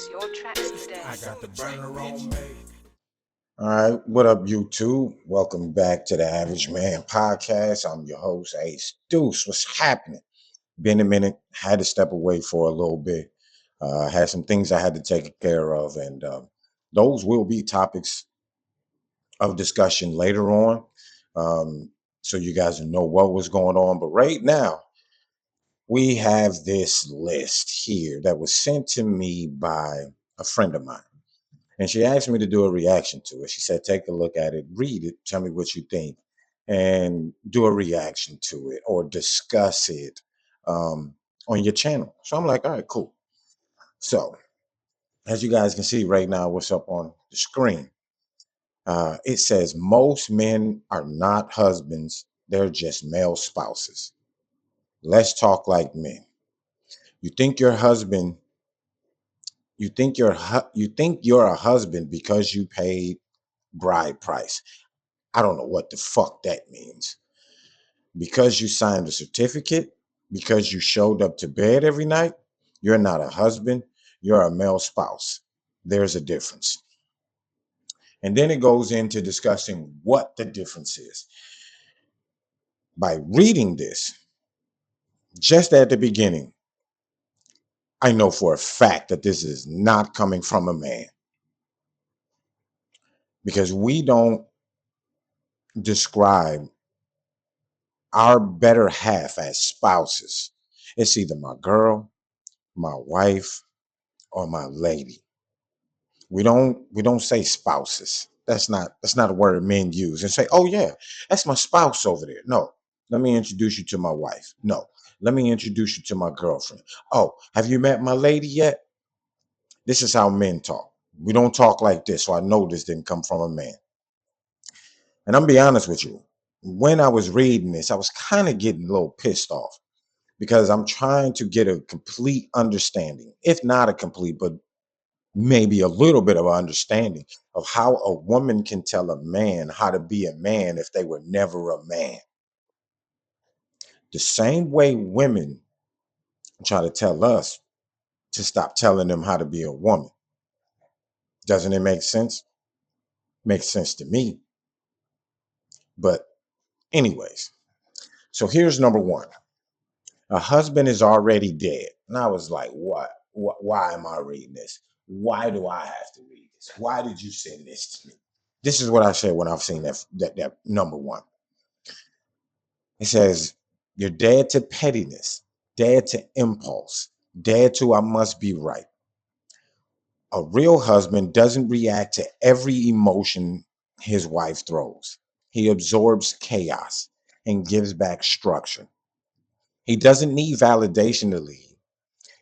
Purchase your tracks today. I got the burner on me. All right, what up, YouTube? Welcome back to the Average Man Podcast. I'm your host, Ace Deuce. What's happening? Been a minute. Had to step away for a little bit. Had some things I had to take care of, and those will be topics of discussion later on. So you guys know what was going on. But right now, we have this list here that was sent to me by a friend of mine. And she asked me to do a reaction to it. She said, take a look at it, read it, tell me what you think, and do a reaction to it or discuss it on your channel. So I'm like, all right, cool. So as you guys can see right now, what's up on the screen, it says most men are not husbands. They're just male spouses. Let's talk like men. You think your husband, you think you're a husband because you paid bride price. I don't know what the fuck that means. Because you signed a certificate, because you showed up to bed every night, you're not a husband, you're a male spouse. There's a difference. And then it goes into discussing what the difference is. By reading this, just at the beginning, I know for a fact that this is not coming from a man because we don't describe our better half as spouses. It's either my girl, my wife, or my lady. We don't say spouses. That's not a word men use and say, oh yeah, that's my spouse over there. No. Let me introduce you to my wife. No. Let me introduce you to my girlfriend. Oh, have you met my lady yet? This is how men talk. We don't talk like this. So I know this didn't come from a man. And I'm gonna be honest with you. When I was reading this, I was kind of getting a little pissed off because I'm trying to get a complete understanding, if not a complete, but maybe a little bit of understanding of how a woman can tell a man how to be a man if they were never a man. The same way women try to tell us to stop telling them how to be a woman. Doesn't it make sense? Makes sense to me. But anyways, so here's number one. A husband is already dead. And I was like, what? Why am I reading this? Why do I have to read this? Why did you send this to me? This is what I said when I've seen that number one. It says, you're dead to pettiness, dead to impulse, dead to I must be right. A real husband doesn't react to every emotion his wife throws. He absorbs chaos and gives back structure. He doesn't need validation to lead.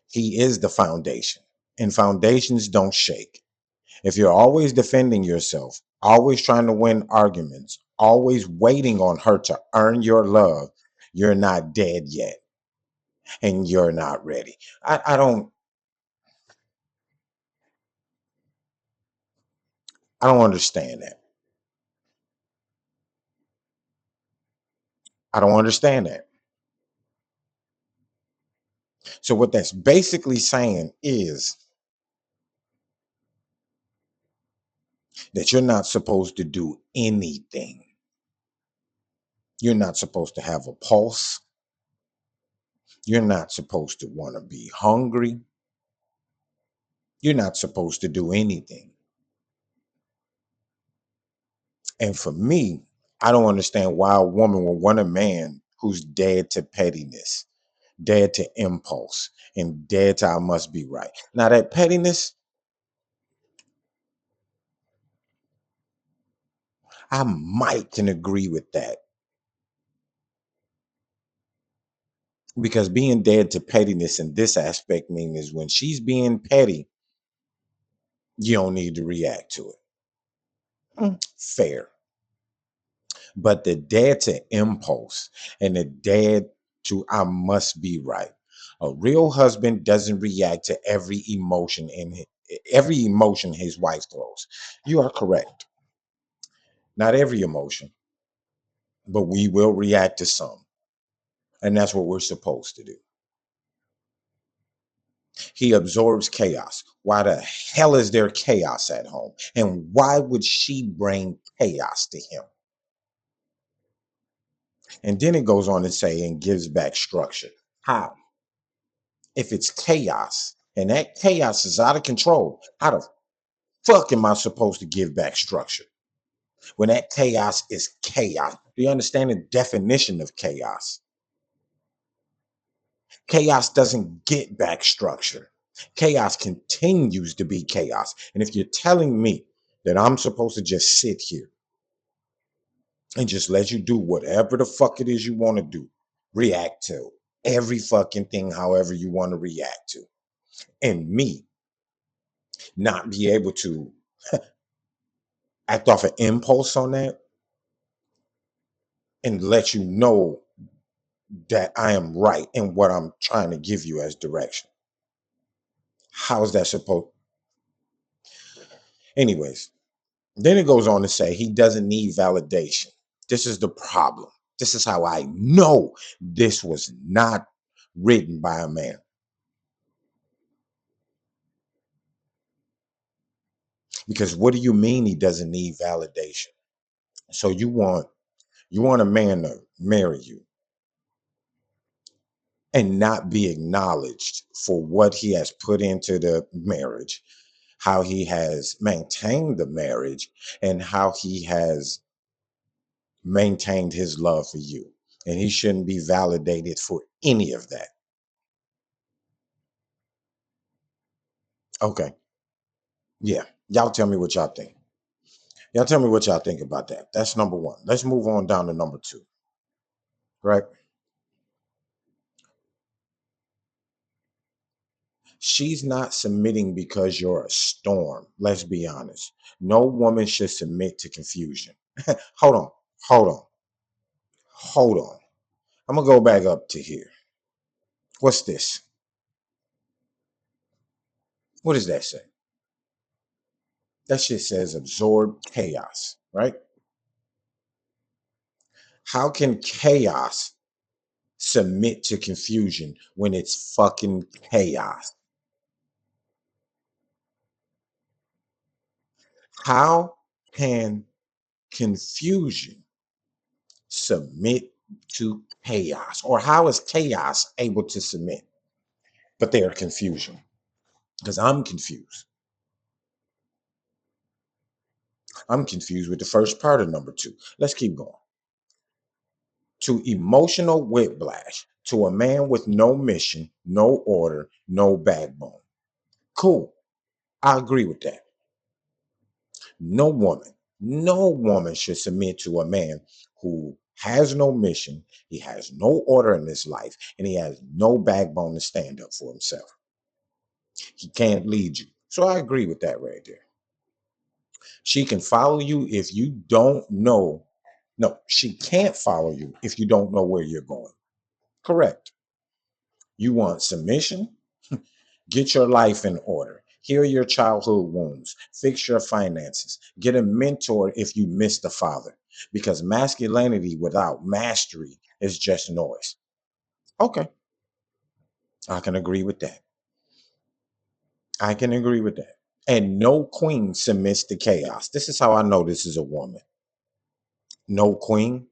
He is the foundation, and foundations don't shake. If you're always defending yourself, always trying to win arguments, always waiting on her to earn your love, you're not dead yet and you're not ready. I don't understand that. I don't understand that. So what that's basically saying is that you're not supposed to do anything. You're not supposed to have a pulse. You're not supposed to want to be hungry. You're not supposed to do anything. And for me, I don't understand why a woman would want a man who's dead to pettiness, dead to impulse, and dead to I must be right. Now, that pettiness, I might can agree with that because being dead to pettiness in this aspect means when she's being petty, you don't need to react to it. Fair. But the dead to impulse and the dead to I must be right. A real husband doesn't react to every emotion his wife throws. You are correct. Not every emotion, but we will react to some. And that's what we're supposed to do. He absorbs chaos. Why the hell is there chaos at home? And why would she bring chaos to him? And then it goes on to say and gives back structure. How? If it's chaos and that chaos is out of control, how the fuck am I supposed to give back structure when that chaos is chaos? Do you understand the definition of chaos? Chaos doesn't get back structure. Chaos continues to be chaos. And if you're telling me that I'm supposed to just sit here and just let you do whatever the fuck it is you want to do, react to every fucking thing however you want to react to, and me not be able to act off an impulse on that and let you know that I am right in what I'm trying to give you as direction. How is that supposed? Anyways, then it goes on to say he doesn't need validation. This is the problem. This is how I know this was not written by a man. Because what do you mean he doesn't need validation? So you want a man to marry you and not be acknowledged for what he has put into the marriage, how he has maintained the marriage, and how he has maintained his love for you. And he shouldn't be validated for any of that. Okay. Yeah. Y'all tell me what y'all think. Y'all tell me what y'all think about that. That's number one. Let's move on down to number two. Right? She's not submitting because you're a storm. Let's be honest. No woman should submit to confusion. Hold on. Hold on. Hold on. I'm going to go back up to here. What's this? What does that say? That shit says absorb chaos, right? How can chaos submit to confusion when it's fucking chaos? How can confusion submit to chaos? Or how is chaos able to submit? But they are confusion. Because I'm confused. I'm confused with the first part of number two. Let's keep going. To emotional whiplash, to a man with no mission, no order, no backbone. Cool. I agree with that. No woman should submit to a man who has no mission, he has no order in his life, and he has no backbone to stand up for himself. He can't lead you. So I agree with that right there. She can follow you if you don't know. No, she can't follow you if you don't know where you're going. Correct. You want submission? Get your life in order. Heal your childhood wounds. Fix your finances. Get a mentor if you miss the father. Because masculinity without mastery is just noise. Okay, I can agree with that. I can agree with that. And no queen submits to chaos. This is how I know this is a woman. No queen.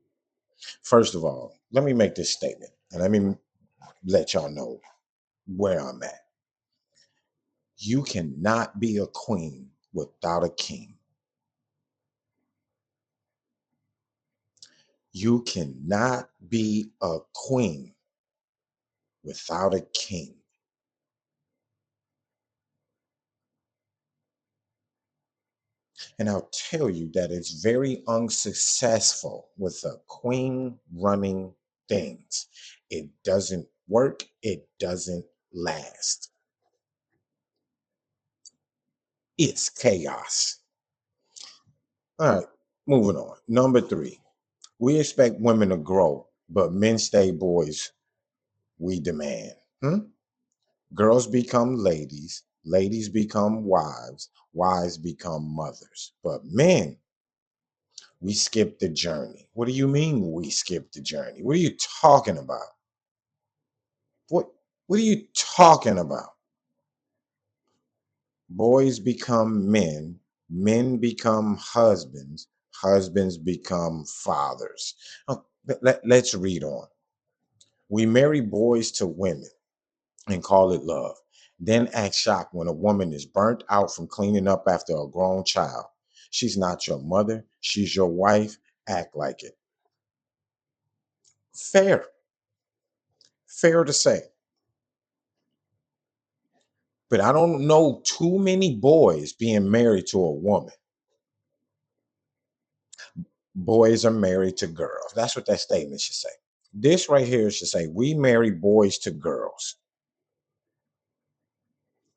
First of all, let me make this statement and let me let y'all know where I'm at. You cannot be a queen without a king. You cannot be a queen without a king. And I'll tell you that it's very unsuccessful with a queen running things. It doesn't work, it doesn't last. It's chaos. All right, moving on. Number three, we expect women to grow, but men stay boys, we demand. Hmm? Girls become ladies, ladies become wives, wives become mothers. But men, we skip the journey. What do you mean we skip the journey? What are you talking about? What what are you talking about? Boys become men, men become husbands, husbands become fathers. Let's read on. We marry boys to women and call it love. Then act shocked when a woman is burnt out from cleaning up after a grown child. She's not your mother, she's your wife. Act like it. Fair, fair to say. But I don't know too many boys being married to a woman. Boys are married to girls. That's what that statement should say. This right here should say, we marry boys to girls.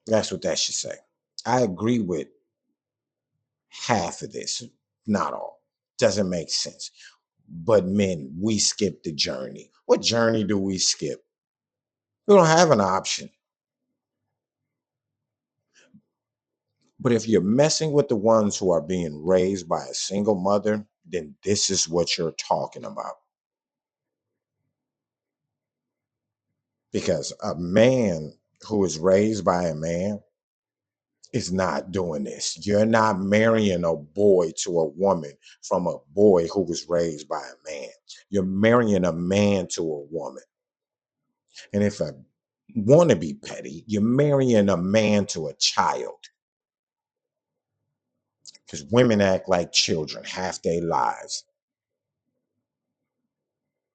That's what that should say. I agree with half of this, not all. Doesn't make sense. But men, we skip the journey. What journey do we skip? We don't have an option. But if you're messing with the ones who are being raised by a single mother, then this is what you're talking about. Because a man who is raised by a man is not doing this. You're not marrying a boy to a woman from a boy who was raised by a man. You're marrying a man to a woman. And if I want to be petty, you're marrying a man to a child. Because women act like children half their lives.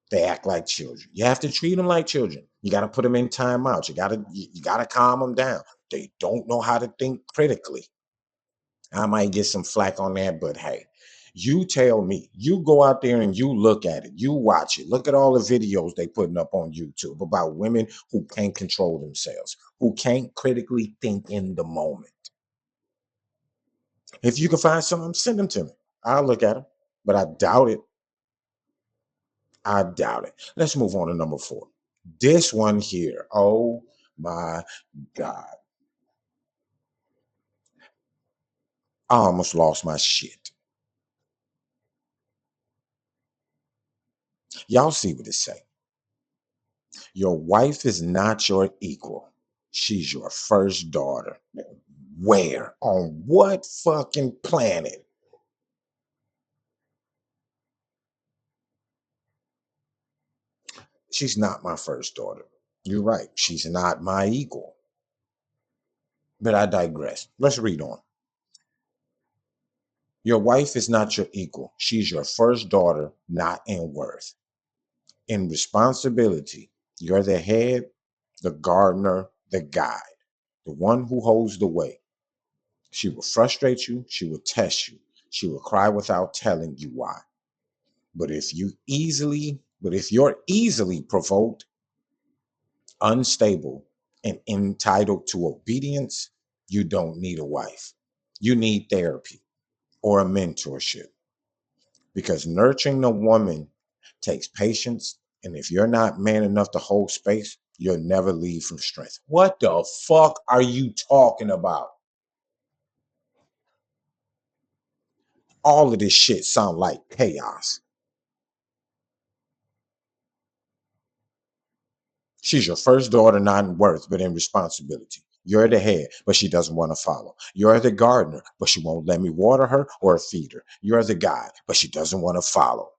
They act like children. You have to treat them like children. You got to put them in timeout. You got to calm them down. They don't know how to think critically. I might get some flack on that, but hey, you tell me. You go out there and you look at it. You watch it. Look at all the videos they putting up on YouTube about women who can't control themselves, who can't critically think in the moment. If you can find some, send them to me. I'll look at them, but I doubt it. I doubt it. Let's move on to number 4. This one here. Oh my God. I almost lost my shit. Y'all see what it say. Your wife is not your equal. She's your first daughter. Where? On what fucking planet? She's not my first daughter. You're right. She's not my equal. But I digress. Let's read on. Your wife is not your equal. She's your first daughter, not in worth. In responsibility, you're the head, the gardener, the guide, the one who holds the way. She will frustrate you. She will test you. She will cry without telling you why. But if you're easily provoked, unstable, and entitled to obedience, you don't need a wife. You need therapy or a mentorship because nurturing a woman takes patience. And if you're not man enough to hold space, you'll never lead from strength. What the fuck are you talking about? All of this shit sound like chaos. She's your first daughter, not in worth, but in responsibility. You're the head, but she doesn't want to follow. You're the gardener, but she won't let me water her or feed her. You're the guide, but she doesn't want to follow.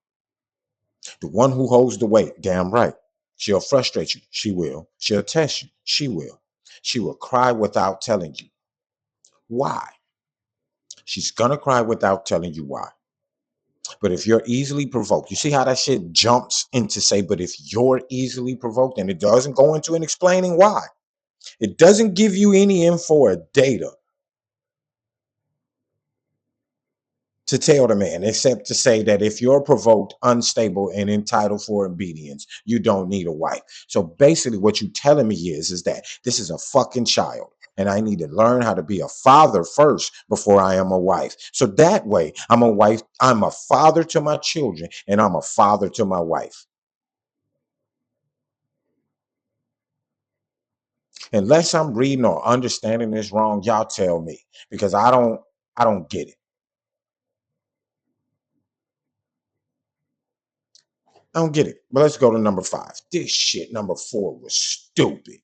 The one who holds the weight, damn right. She'll frustrate you. She will. She'll test you. She will. She will cry without telling you why. She's going to cry without telling you why. But if you're easily provoked, you see how that shit jumps into say, but if you're easily provoked, and it doesn't go into an explaining why. It doesn't give you any info or data to tell the man, except to say that if you're provoked, unstable, and entitled for obedience, you don't need a wife. So basically, what you're telling me is that this is a fucking child. And I need to learn how to be a father first before I am a wife. So that way, I'm a wife, I'm a father to my children, and I'm a father to my wife. Unless I'm reading or understanding this wrong, y'all tell me because I don't get it. I don't get it. But let's go to number 5. This shit, number 4, was stupid.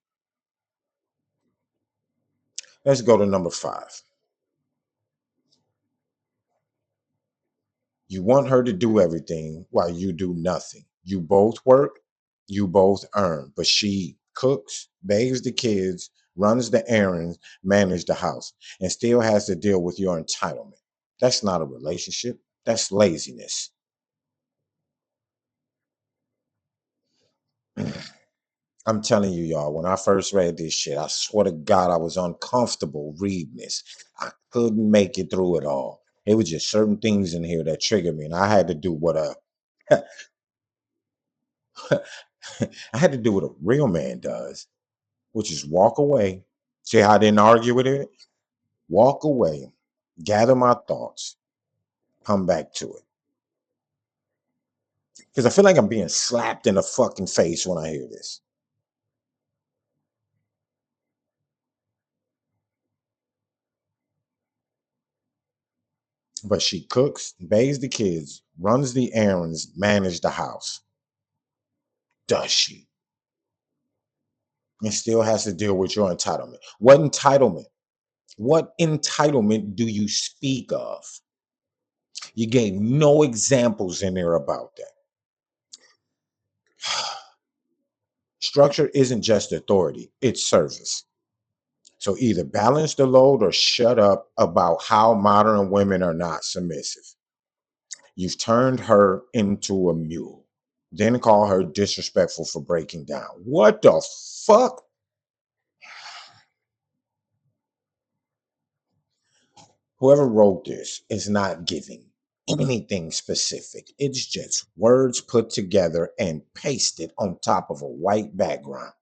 Let's go to number 5. You want her to do everything while you do nothing. You both work, you both earn, but she cooks, bathes the kids, runs the errands, manages the house, and still has to deal with your entitlement. That's not a relationship. That's laziness. I'm telling you, y'all, when I first read this shit, I swear to God, I was uncomfortable reading this. I couldn't make it through it all. It was just certain things in here that triggered me, and I had to do what a I had to do what a real man does, which is walk away. See how I didn't argue with it? Walk away, gather my thoughts, come back to it. Because I feel like I'm being slapped in the fucking face when I hear this. But she cooks, bathes the kids, runs the errands, manages the house. Does she? And still has to deal with your entitlement. What entitlement? What entitlement do you speak of? You gave no examples in there about that. Structure isn't just authority, it's service. So either balance the load or shut up about how modern women are not submissive. You've turned her into a mule, then call her disrespectful for breaking down. What the fuck? Whoever wrote this is not giving anything specific. It's just words put together and pasted on top of a white background.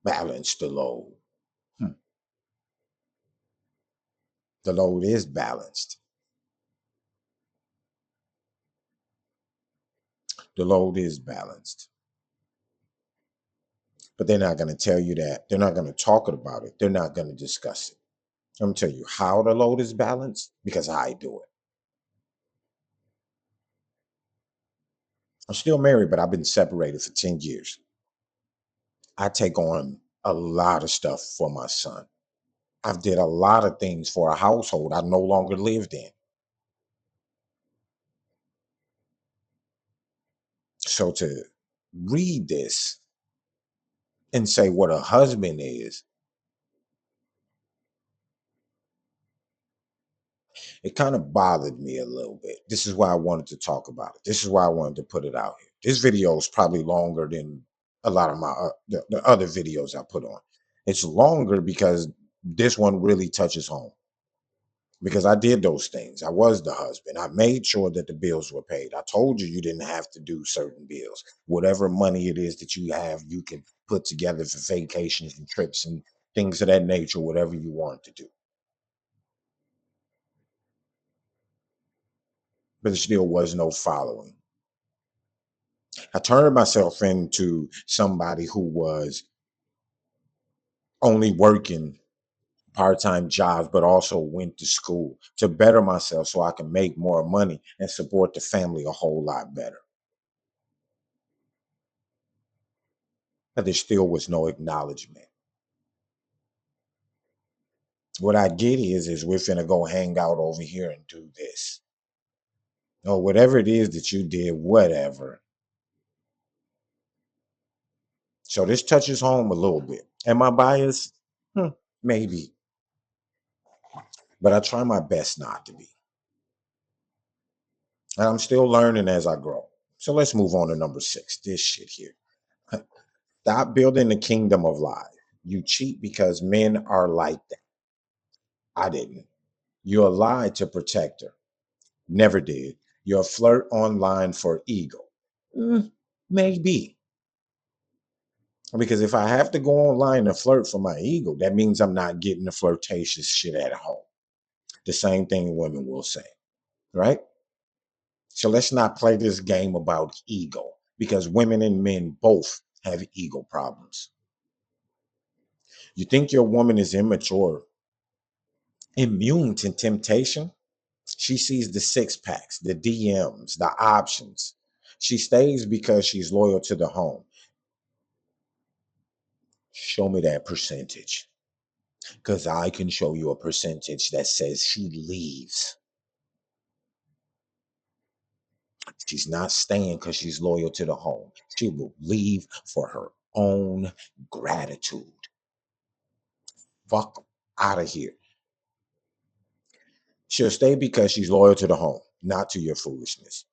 Balance the load. Hmm. The load is balanced. The load is balanced. But they're not going to tell you that. They're not going to talk about it. They're not going to discuss it. I'm going to tell you how the load is balanced because I do it. I'm still married, but I've been separated for 10 years. I take on a lot of stuff for my son. I've did a lot of things for a household I no longer lived in. So to read this and say what a husband is, it kind of bothered me a little bit. This is why I wanted to talk about it. This is why I wanted to put it out here. This video is probably longer than a lot of my the other videos I put on. It's longer because this one really touches home. Because I did those things. I was the husband. I made sure that the bills were paid. I told you you didn't have to do certain bills. Whatever money it is that you have, you can put together for vacations and trips and things of that nature, whatever you want to do. But there still was no following. I turned myself into somebody who was only working part-time jobs, but also went to school to better myself so I can make more money and support the family a whole lot better. But there still was no acknowledgement. What I get is we're finna go hang out over here and do this. Or whatever it is that you did, whatever. So this touches home a little bit. Am I biased? Maybe. But I try my best not to be. And I'm still learning as I grow. So let's move on to number 6. This shit here. Stop building the kingdom of lies. You cheat because men are like that. I didn't. You lied to protect her. Never did. You're a flirt online for ego. Maybe. Because if I have to go online and flirt for my ego, that means I'm not getting the flirtatious shit at home. The same thing women will say, right? So let's not play this game about ego because women and men both have ego problems. You think your woman is immature, immune to temptation? She sees the six packs, the DMs, the options. She stays because she's loyal to the home. Show me that percentage. Because I can show you a percentage that says she leaves. She's not staying because she's loyal to the home. She will leave for her own gratitude. Fuck out of here. She'll stay because she's loyal to the home, not to your foolishness.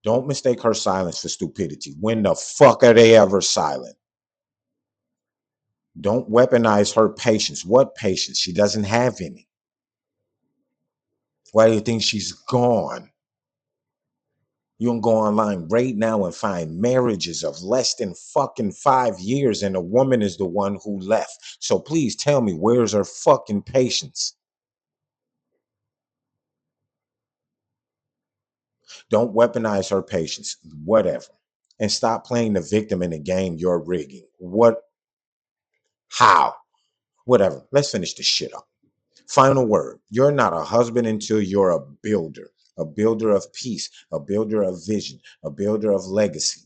Don't mistake her silence for stupidity. When the fuck are they ever silent? Don't weaponize her patience. What patience? She doesn't have any. Why do you think she's gone? You can go online right now and find marriages of less than fucking 5 years, and the woman is the one who left. So please tell me, where's her fucking patience? Don't weaponize her patience. Whatever. And stop playing the victim in the game you're rigging. What? How? Whatever. Let's finish this shit up. Final word. You're not a husband until you're a builder of peace, a builder of vision, a builder of legacy.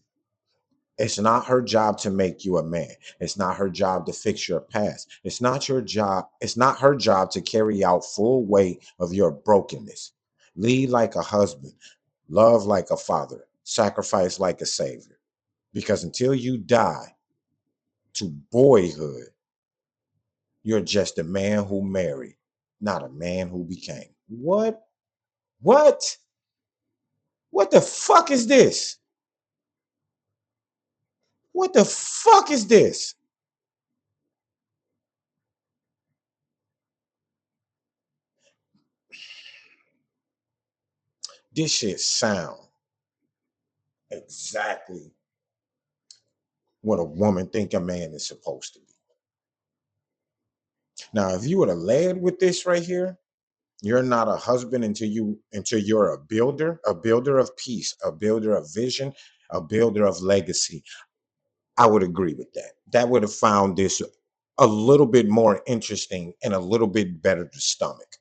It's not her job to make you a man. It's not her job to fix your past. It's not your job. It's not her job to carry out full weight of your brokenness. Lead like a husband, love like a father, sacrifice like a savior. Because until you die to boyhood, you're just a man who married, not a man who became. What? What? What the fuck is this? What the fuck is this? This shit sound exactly what a woman think a man is supposed to be. Now, if you would have led with this right here, you're not a husband until you're a builder of peace, a builder of vision, a builder of legacy. I would agree with that. That would have found this a little bit more interesting and a little bit better to stomach.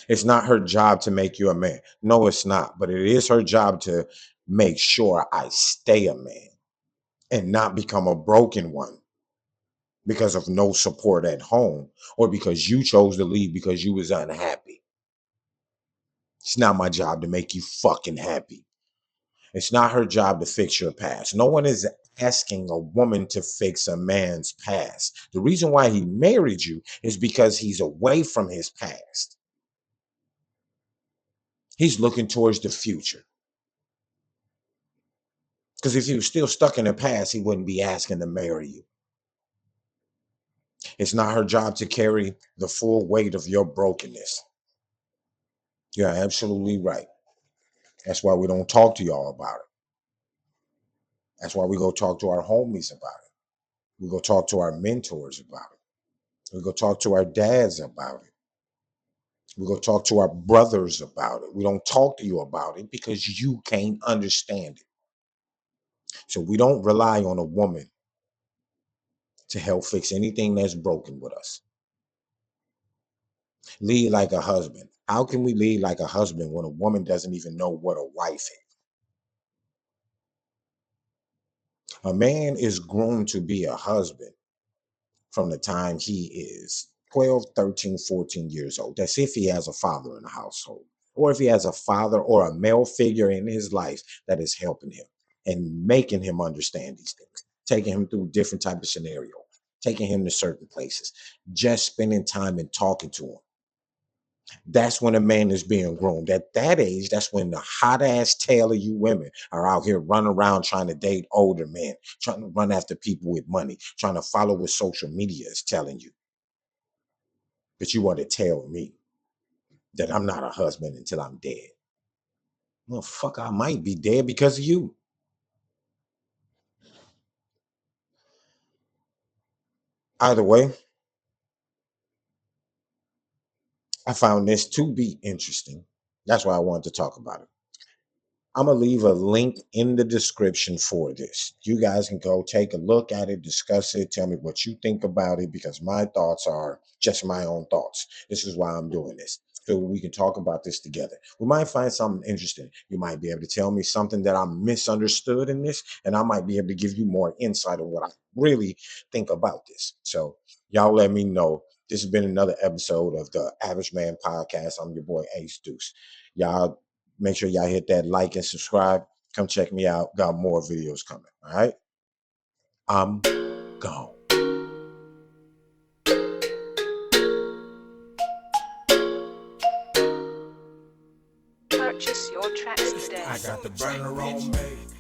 It's not her job to make you a man. No, it's not. But it is her job to make sure I stay a man and not become a broken one because of no support at home or because you chose to leave because you was unhappy. It's not my job to make you fucking happy. It's not her job to fix your past. No one is asking a woman to fix a man's past. The reason why he married you is because he's away from his past. He's looking towards the future. Because if he was still stuck in the past, he wouldn't be asking to marry you. It's not her job to carry the full weight of your brokenness. You're absolutely right. That's why we don't talk to y'all about it. That's why we go talk to our homies about it. We go talk to our mentors about it. We go talk to our dads about it. We go talk to our brothers about it. We don't talk to you about it because you can't understand it. So we don't rely on a woman to help fix anything that's broken with us. Lead like a husband. How can we lead like a husband when a woman doesn't even know what a wife is? A man is groomed to be a husband from the time he is 12, 13, 14 years old. That's if he has a father in the household, or if he has a father or a male figure in his life that is helping him and making him understand these things, taking him through different type of scenario, taking him to certain places, just spending time and talking to him. That's when a man is being groomed. At that age, that's when the hot ass tail of you women are out here running around trying to date older men, trying to run after people with money, trying to follow what social media is telling you. But you want to tell me that I'm not a husband until I'm dead. Well, fuck, I might be dead because of you. Either way, I found this to be interesting. That's why I wanted to talk about it. I'm gonna leave a link in the description for this. You guys can go take a look at it, discuss it, tell me what you think about it, because my thoughts are just my own thoughts. This is why I'm doing this. so we can talk about this together. We might find something interesting. You might be able to tell me something that I misunderstood in this, and I might be able to give you more insight on what I really think about this. So y'all let me know. This has been another episode of the Average Man Podcast. I'm your boy Ace Deuce. Y'all make sure y'all hit that like and subscribe. Come check me out. Got more videos coming. All right. I'm gone. Purchase your tracks today. I got the burner on me.